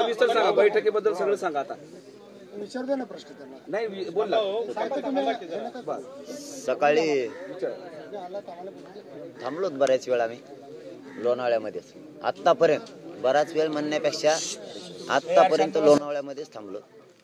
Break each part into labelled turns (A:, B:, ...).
A: सविस्तर सांगा, बैठकीबद्दल सगळं सांगा आता.
B: विचार दे ना प्रश्न त्यांना.
A: नाही बोलला.
C: सकाळी थांबलोत बऱ्याच वेळ आम्ही लोणावळ्यामध्येच. आत्तापर्यंत बराच वेळ म्हणण्यापेक्षा आत्तापर्यंत लोणावळ्यामध्येच थांबलो.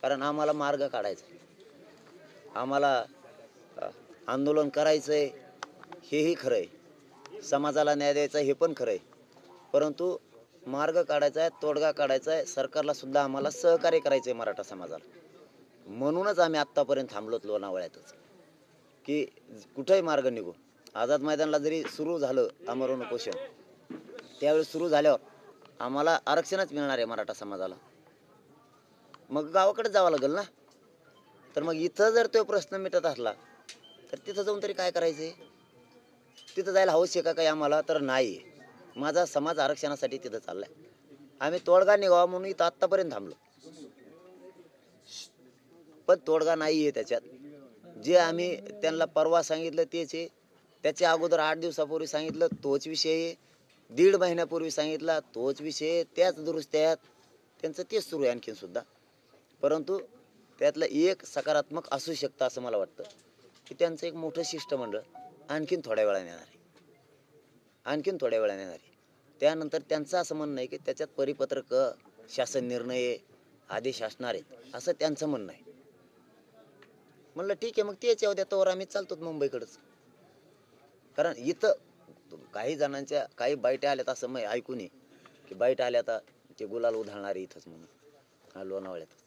C: कारण आम्हाला मार्ग काढायचा, आम्हाला आंदोलन करायचंय हेही खरं आहे, समाजाला न्याय द्यायचा हे पण खरं आहे, परंतु मार्ग काढायचा आहे, तोडगा काढायचा आहे, सरकारला सुद्धा आम्हाला सहकार्य करायचं आहे मराठा समाजाला. म्हणूनच आम्ही आत्तापर्यंत थांबलोत लोणावळ्यातच की कुठेही मार्ग निघू. आझाद मैदानला जरी सुरू झालं आमरण उपोषण, त्यावेळेस सुरू झाल्यावर आम्हाला आरक्षणच मिळणार आहे मराठा समाजाला, मग गावाकडे जावं लागेल ना. तर मग इथं जर तो प्रश्न मिटत असला तर तिथं जाऊन तरी काय करायचंय? तिथं जायला हौस आहे का काही आम्हाला? तर नाही. माझा समाज आरक्षणासाठी तिथं चाललाय. आम्ही तोडगा निघावा म्हणून इथं आत्तापर्यंत थांबलो, पण तोडगा नाही आहे त्याच्यात. जे आम्ही त्यांना परवा सांगितलं तेच आहे, त्याच्या अगोदर 8 दिवसापूर्वी सांगितलं तोच विषय आहे, 1.5 महिन्यापूर्वी सांगितला तोच विषय आहे, त्याच दुरुस्त्यात त्यांचं तेच सुरू आहे आणखीन सुद्धा. परंतु त्यातलं एक सकारात्मक असू शकतं असं मला वाटतं की त्यांचं एक मोठं शिष्टमंडळ आणखीन थोड्या वेळाने येणार आहे, त्यानंतर त्यांचं असं म्हणणं आहे की त्याच्यात परिपत्रक, शासन निर्णय, आदेश असणार आहेत असं त्यांचं म्हणणं आहे. म्हणलं ठीक आहे, मग तेच येऊ द्या, तोवर आम्ही चालतो मुंबईकडेच. कारण इथं काही जणांच्या काही बाईट आल्यात असं मग ऐकून ये की बाईट आल्या आता ते गुलाल उधळणार इथंच म्हणून लोणावळ्यातच.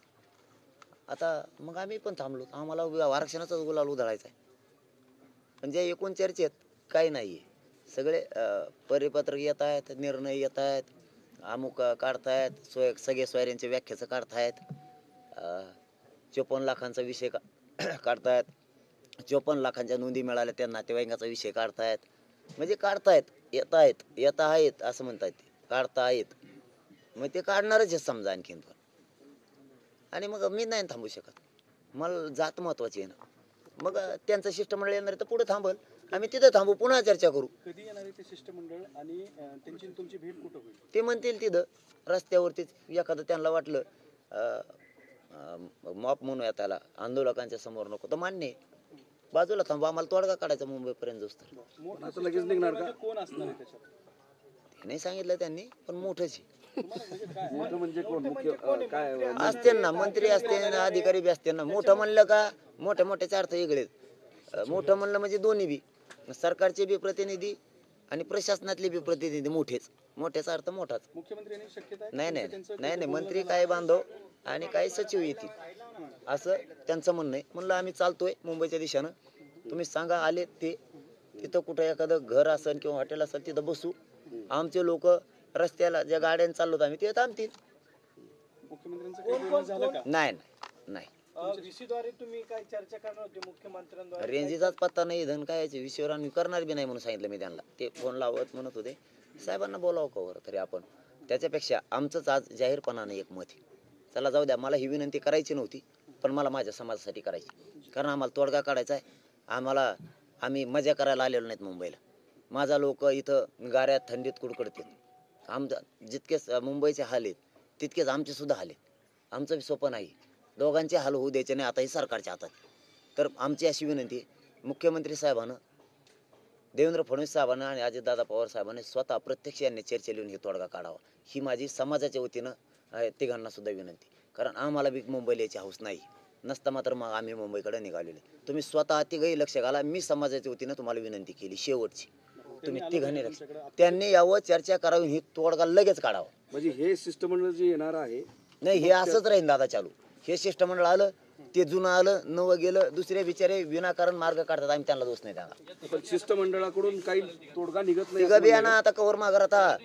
C: आता मग आम्ही पण थांबलो, आम्हाला आरक्षणाचाच गुलाल उधळायचा आहे. म्हणजे एकूण चर्चेत काही नाही आहे, सगळे परिपत्रक येत आहेत, निर्णय येत आहेत, अमुक काढतायत, सगळे सोयऱ्यांच्या व्याख्याचं काढतायत, 54 लाखांचा विषय काढतायत, 54 लाखांच्या नोंदी मिळाल्या त्या नातेवाईकांचा विषय काढतायत. म्हणजे काढतायत, येत आहेत असं म्हणतायत, ते काढतायत, मग ते काढणारच आहे समजा आणखीन पण. आणि मग मी नाही थांबू शकत, मला जात महत्वाची आहे ना. मग त्यांचं शिष्टमंडळ येणार तर पुढे थांबल, आम्ही तिथं थांबू, पुन्हा चर्चा करू.
B: कधी येणार आहे ते शिष्टमंडळ आणि त्यांची तुमची भेट कुठं होईल?
C: ते म्हणतील तिथं रस्त्यावरतीच. एखादं त्यांना वाटलं मॉप म्हणूया त्याला, आंदोलकांच्या समोर नको तर मान्य आहे, बाजूला थांबू, आम्हाला तोडगा काढायचा मुंबईपर्यंत जाऊस तर.
A: लगेच निघणार का?
B: कोण असणार आहे त्याच्यात?
C: ते नाही सांगितलं त्यांनी, पण मोठंच
A: मोठं म्हणजे कोण? मुख्य काय
C: असते ना, मंत्री असते ना, अधिकारी बी असते ना. मोठं म्हणलं का मोठ्या मोठ्याचे अर्थ वेगळेच. मोठं म्हणलं म्हणजे दोन्ही बी, सरकारचे बी प्रतिनिधी आणि प्रशासनातले बी प्रतिनिधी मोठेच. मोठ्याचा अर्थ मोठाच.
B: मुख्यमंत्र्यांनी शक्यता
C: नाही मंत्री काय बांधव आणि काही सचिव येतील असं त्यांचं म्हणणं आहे. म्हणलं आम्ही चालतोय मुंबईच्या दिशेनं, तुम्ही सांगा आले ते, तिथं कुठं एखादं घर असेल किंवा हॉटेल असेल तिथं बसू, आमचे लोक रस्त्याला ज्या गाड्याने चाललो आम्ही ते थांबतील. नाही
B: व्हीसीद्वारे तुम्ही काय चर्चा करणार होते मुख्यमंत्र्यांद्वारे?
C: रेंजीचाच पत्ता नाही, धन काय विषयावर आम्ही करणार बी नाही म्हणून सांगितलं मी त्यांना. ते फोन लावत म्हणत होते साहेबांना बोलावं कवर तरी आपण. त्याच्यापेक्षा आमचंच आज जाहीरपणाने एक मत आहे, चला जाऊ द्या, मला ही विनंती करायची नव्हती पण मला माझ्या समाजासाठी करायची. कारण आम्हाला तोडगा काढायचा आहे. आम्ही मजा करायला आलेलो नाहीत मुंबईला. माझा लोक इथं गाऱ्यात थंडीत कुडकडतात. जितकेच मुंबईचे हाल आहेत तितकेच आमचे सुद्धा हाल आहेत. आमचं बी सोपं नाही, दोघांचे हाल होऊ द्यायचे नाही, आता हे सरकारच्या हातात. तर आमची अशी विनंती, मुख्यमंत्री साहेबांना, देवेंद्र फडणवीस साहेबांना आणि अजितदादा पवार साहेबांनी स्वतः प्रत्यक्ष यांनी चर्चा लिहून हे तोडगा काढावा, ही माझी समाजाच्या वतीनं तिघांना सुद्धा विनंती. कारण आम्हाला बी मुंबईला यायची हौस नाही, नसता मात्र मग आम्ही मुंबईकडे निघालेले. तुम्ही स्वतः तिघही लक्ष घाला, मी समाजाच्या वतीनं तुम्हाला विनंती केली शेवटची, तुम्ही तिघांनी लक्ष, त्यांनी यावं, चर्चा करावी, ही तोडगा लगेच काढावा.
A: म्हणजे हे शिष्टमंडळ जे येणार आहे
C: नाही, हे असंच राहील दादा चालू. हे शिष्टमंडळ आलं, ते जुनं आलं, नवं गेलं, दुसरे बिचारे विनाकारण मार्ग काढतात, आम्ही त्यांना दोष नाही द्यायला.
A: पण शिष्टमंडळाकडून काही तोडगा निघत नाही.
C: तिघं बी या ना, आता कवर माघार, आता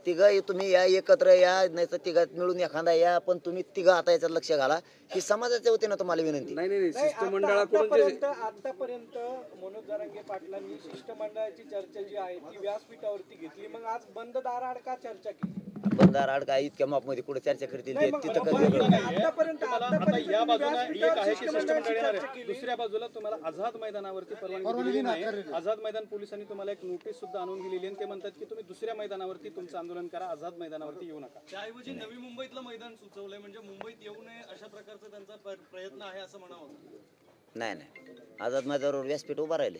C: तिघं तुम्ही या, एकत्र या, नाही तर तिघात मिळून एखादा या, पण तुम्ही तिघं आता याच्यात लक्ष घाला, ही समाजाच्या वतीनं तुम्हाला विनंती.
A: नाही शिष्टमंडळाकडून
B: आतापर्यंत मनोज जरांगे पाटलांनी शिष्टमंडळाची चर्चा जी आहे ती व्यासपीठावरती घेतली, मग आज बंद दाराआड का चर्चा केली?
C: बंधारा आड काय इतक्या माप मध्ये कुठे चर्चा करतील ते तिथं कसं वेगळं.
B: आता या बाजूला एक आहे की शिष्टमंडळ येणार आहे, दुसऱ्या बाजूला तुम्हाला आझाद मैदानावरती परवानगी दिलेली नाही. आझाद मैदान पोलिसांनी तुम्हाला एक नोटीस सुद्धा आणून दिलेली आणि ते म्हणतात की तुम्ही दुसऱ्या मैदानावरती तुमचं आंदोलन करा, आझाद मैदानावरती येऊ नका.
D: त्याऐवजी नवी मुंबईतलं मैदान सुचवलंय, म्हणजे मुंबईत येऊ नये अशा प्रकारचा त्यांचा प्रयत्न आहे असं म्हणावं.
C: नाही आझाद मैदानावर व्यासपीठ उभा राहिले.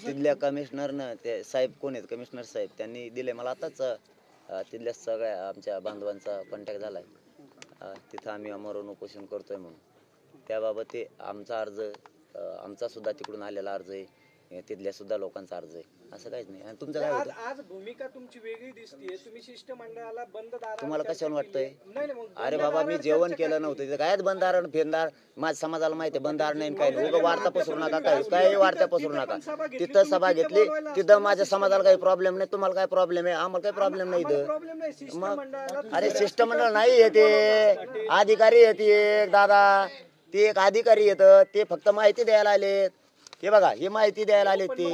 C: तिथल्या कमिशनरनं ते साहेब कोण आहेत कमिशनर साहेब त्यांनी दिले मला आताच. तिथल्या सगळ्या आमच्या बांधवांचा कॉन्टॅक्ट झालाय. तिथं आम्ही अमरण उपोषण करतोय म्हणून त्याबाबत ते आमचा अर्ज आमचा सुद्धा तिकडून आलेला अर्ज आहे, तिथल्या सुद्धा लोकांचा अर्ज आहे. असं काहीच नाही. आणि तुमचं काय होतं
B: आज भूमिका तुमची वेगळी दिसतीये, तुम्ही शिष्टमंडळाला बंद दारात
C: तुम्हाला कशाला वाटतंय? अरे बाबा मी जेवण केलं नव्हतं तिथं काय बंधार फेंदार माझ्या समाजाला माहिती आहे बंधार नाही काय नाही. उगा वार्ता पसरू नका काही वार्ता पसरू नका. तिथं सभा घेतली तिथं माझ्या समाजाला काही प्रॉब्लेम नाही, तुम्हाला काय प्रॉब्लेम आहे, आम्हाला काही प्रॉब्लेम नाही इथं. मग अरे शिष्टमंडळ नाही येते अधिकारी येते एक दादा ते एक अधिकारी येतं ते फक्त माहिती द्यायला आलेत. हे बघा ही माहिती द्यायला आले ते.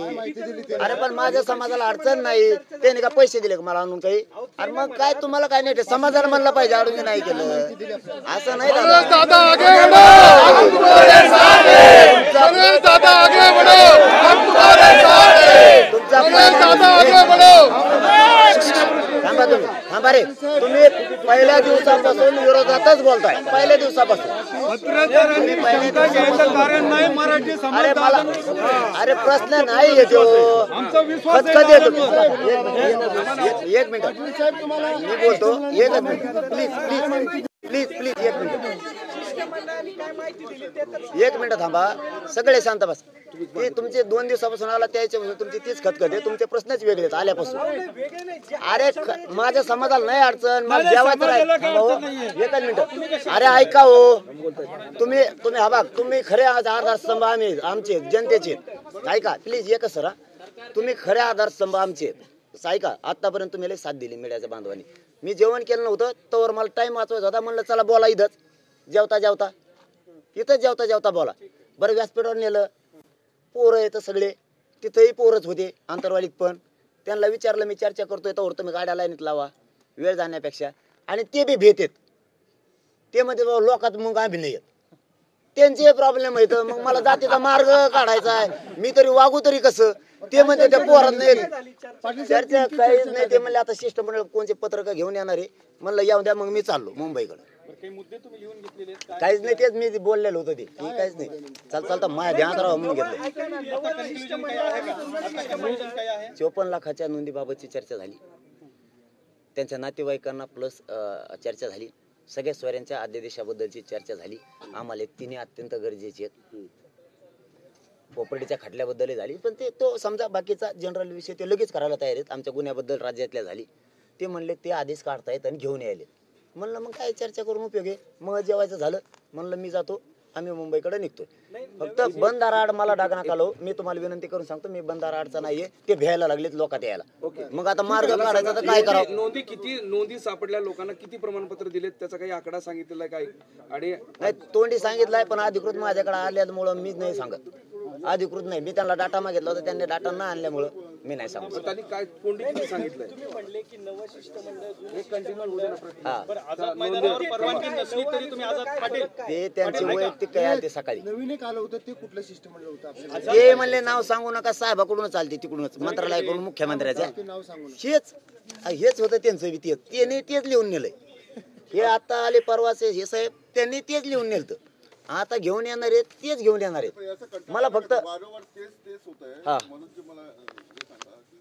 C: अरे पण माझ्या समाजाला अडचण नाही त्याने का पैसे दिले का मला आणून काही? अरे मग काय तुम्हाला काय नाही समाजाला म्हणलं पाहिजे अडून नाही केलं असं नाही थांबा तुम्ही थांबा रे. तुम्ही पहिल्या दिवसापासून विरोधातच बोलताय. पहिल्या दिवसापासून अरे मला अरे प्रश्न नाही येतो एक मिनिट मी बोलतो एकच मिनिट प्लीज एक मिनिट थांबा सगळे शांत बस. ते तुमचे 2 दिवसापासून आला त्याच्यापासून तुमची तीच खतखत आहे. तुमचे प्रश्नच वेगळे आहेत आल्यापासून. अरे माझ्या समाजाला नाही अडचण मला जेवायचं एकच मिनिट. अरे ऐका हो तुम्ही हा बघ तुम्ही खरे आधारस्तंभ आम्ही आमचे जनतेचे ऐका प्लीज एकच सर तुम्ही खरे आधारस्तंभ आमचे ऐका. आतापर्यंत तुम्ही साथ दिली मीडियाच्या बांधवांनी. मी जेवण केलं नव्हतं तर मला टाइम वाचवायचा होता म्हणलं चला बोला इथंच जेवता इथंच जेवता बोला. बरं व्यासपीठावर नेलं पोरं येतं सगळे तिथंही पोरच होते आंतरवालीत पण त्यांना विचारलं मी चर्चा करतोय तर तुम्ही गाड्या लाईनीत लावा वेळ जाण्यापेक्षा. आणि ते बी भेटेत ते मध्ये लोकात मग आम्ही नाही येत त्यांचे प्रॉब्लेम आहेत. मग मला जातीचा मार्ग काढायचा आहे मी तरी वागू तरी कसं ते म्हणजे त्या पोरात नाही चर्चा काहीच नाही. ते म्हणले आता शिष्टमंडळ कोणते पत्रक घेऊन येणार आहे म्हणलं येऊन द्या. मग मी चाललो मुंबईकडे. काहीच नाही तेच मी बोललेलो होतो ते काहीच नाही चालता माझ्या ध्यानात राहा म्हणून घेतलं. 54 लाखाच्या नोंदीबाबतची चर्चा झाली. त्यांच्या नातेवाईकांना प्लस चर्चा झाली. सगळ्या सोयऱ्यांच्या अध्यादेशाबद्दलची चर्चा झाली. आम्हाला तिन्ही अत्यंत गरजेचे आहेत. पोपटीच्या खटल्याबद्दल झाली पण ते तो समजा बाकीचा जनरल विषय ते लगेच करायला तयार आहेत. आमच्या गुन्ह्याबद्दल राज्यातल्या झाली. ते म्हणले ते आदेश काढतायत आणि घेऊन यायले. म्हणलं मग काय चर्चा करून उपयोग आहे. मग जेवायचं झालं म्हणलं मी जातो आम्ही मुंबईकडे निघतोय. फक्त बंधारा आड मला डाग नका लावू. मी तुम्हाला विनंती करून सांगतो मी बंधारा आडचा नाहीये. ते भ्यायला लागलेत लोकात यायला. मग आता मार्ग काढायचा तर काय करावं.
A: नोंदी सापडल्या लोकांना किती प्रमाणपत्र दिलेत त्याचा काही आकडा सांगितलेला काय? आणि
C: नाही तोंडी सांगितलंय पण अधिकृत माझ्याकडे आल्यामुळं मीच नाही सांगत. अधिकृत नाही मी त्यांना डाटा मागितला होता त्यांनी डाटा न आणल्यामुळं मी नाही सांगू.
A: त्यांनी काय कोंडी किती सांगितलंय
C: ते त्यांची वैयक्तिक काय आहे ते सकाळी
E: नवीन एक आलं होतं ते कुठलं शिष्टमंडळ होतं
C: ते म्हणले नाव सांगू नका साहेबाकडून चालते तिकडूनच मंत्रालयाकडून मुख्यमंत्र्याच्या हेच होतं त्यांचं बी त्यांनी तेच लिहून नेलंय. हे आता आले परवाचे हे साहेब त्यांनी तेच लिहून नेलं. आता घेऊन येणार आहेत तेच घेऊन येणार आहेत. मला फक्त
F: वारंवार तेच होत आहे म्हणून की मला हे सांगा की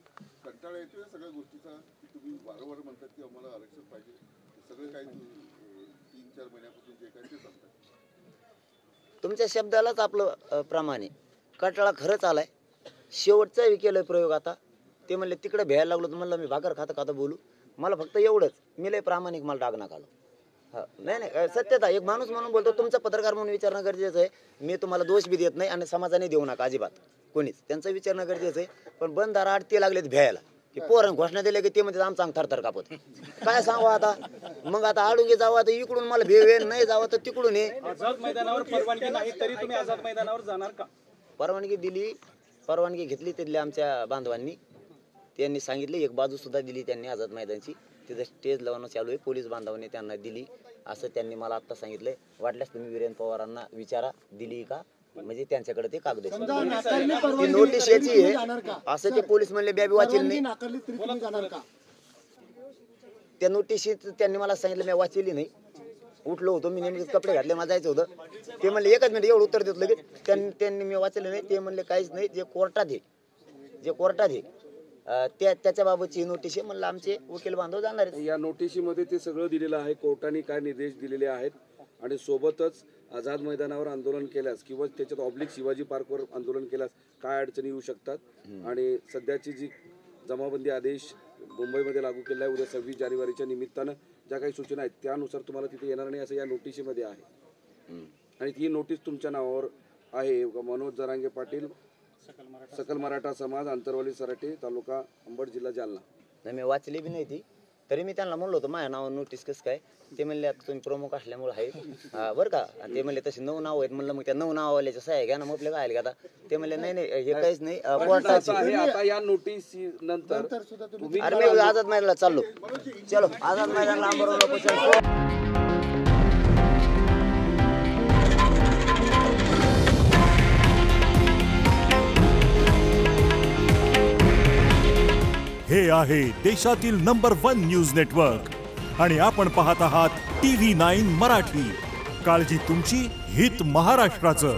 F: कंटाळा येतो या सगळ्या गोष्टीचा की तुम्ही वारंवार म्हणतात की आम्हाला आरक्षण पाहिजे. सगळं काही 3-4 महिन्यापासून जे काही ते सांगतात
C: तुमच्या शब्दालाच आपलं प्रमाणे कंटाळा खरंच आलाय. शेवटचा केलं प्रयोग आता ते म्हणले तिकडे भ्यायला लागलो तर म्हणलं मी भाकर खाता बोलू. मला फक्त एवढंच मी लय प्रामाणिक मला डाग नका आलो. नाही सत्यता एक माणूस म्हणून बोलतो. तुमचा पत्रकार म्हणून विचारणं गरजेचं आहे. मी तुम्हाला दोष बी देत नाही आणि समाजाने देऊ नका अजिबात कोणीच. त्यांचं विचारणं गरजेचं आहे. पण बंधारा आड ते लागलेत भ्यायला की पोरण घोषणा दिल्या की ते म्हणजे आमचा थरथर कापत काय सांगू आता. मग आता आडून जावं तर इकडून मला भेव नाही जावं तर तिकडून
B: आझाद मैदानावर परवानगी नाही तरी तुम्ही आझाद मैदानावर जाणार का?
C: परवानगी दिली परवानगी घेतली तिथल्या आमच्या बांधवांनी. त्यांनी सांगितले एक बाजू सुद्धा दिली त्यांनी आझाद मैदानची. तिथं स्टेज लावणं चालू आहे, पोलीस बांधवांनी त्यांना दिली असं त्यांनी मला आता सांगितलंय. वाटल्यास तुम्ही वीरेंद्र पवारांना विचारा दिली का, म्हणजे त्यांच्याकडे ते कागद आहेत.
E: समजा नाकारली
C: ती
E: परवानगी
C: नोटीस
E: तरी
C: याची
E: तुम्ही
C: आहे
E: जाणार का?
C: असं ते पोलीस म्हणले बॅबी वाचेल
E: परवानगी
C: नाही.
E: नाकारली तरी तुम्ही जाणार का?
C: त्या नोटीशीत त्यांनी मला सांगितलं मी वाचली नाही. उठलो होतो मी, नेमके कपडे घातले, मला जायचं होतं. ते म्हणले एकच मिनिट एवढं उत्तर देत लगेच. त्यांनी मी वाचले नाही. ते म्हणले काहीच नाही, जे कोर्टात आहे त्याच्या बाबतची नोटीस आहे. म्हणलं आमचे वकील बांधव जाणार आहेत.
A: या नोटिशीमध्ये ते सगळं दिलेलं आहे, कोर्टाने काय निर्देश दिलेले आहेत आणि सोबतच आझाद मैदानावर आंदोलन केल्यास किंवा त्याच्यात ऑब्लिक शिवाजी पार्कवर आंदोलन केल्यास काय अडचणी येऊ शकतात आणि सध्याची जी जमाबंदी आदेश मुंबईमध्ये लागू केला आहे उद्या 26 जानेवारीच्या निमित्तानं ज्या काही सूचना आहेत त्यानुसार तुम्हाला तिथे येणार नाही असं या नोटिशीमध्ये आहे. आणि ती नोटीस तुमच्या नावावर आहे. मनोज जरांगे पाटील, सकल मराठा समाज, आंतरवाली सराटे, तालुका अंबड, जिल्हा जालना.
C: नाही मी वाचली बी नाही ती. तरी मी त्यांना म्हणलो होतो माझ्या नावावर नोटीस कसं काय. ते म्हणले आता तुम्ही प्रमुख असल्यामुळे आहे बरं का. आणि ते म्हणले तसे 9 नाव आहेत. म्हणलं मग त्या 9 नावावाल्याच्या सह्या घ्या ना, मग आपल्या काय आता. ते म्हणले नाही हे काहीच नाही कोर्टाची.
A: आता या नोटीस नंतर तुम्ही
C: अरे मी आझाद मैदानाला चाललो. चलो आझाद मैदानाला आंबरवलं.
G: हे आहे देशातील नंबर 1 न्यूज नेटवर्क आणि आपण पाहत आहात TV9 मराठी. काळजी तुमची, हित महाराष्ट्राचं.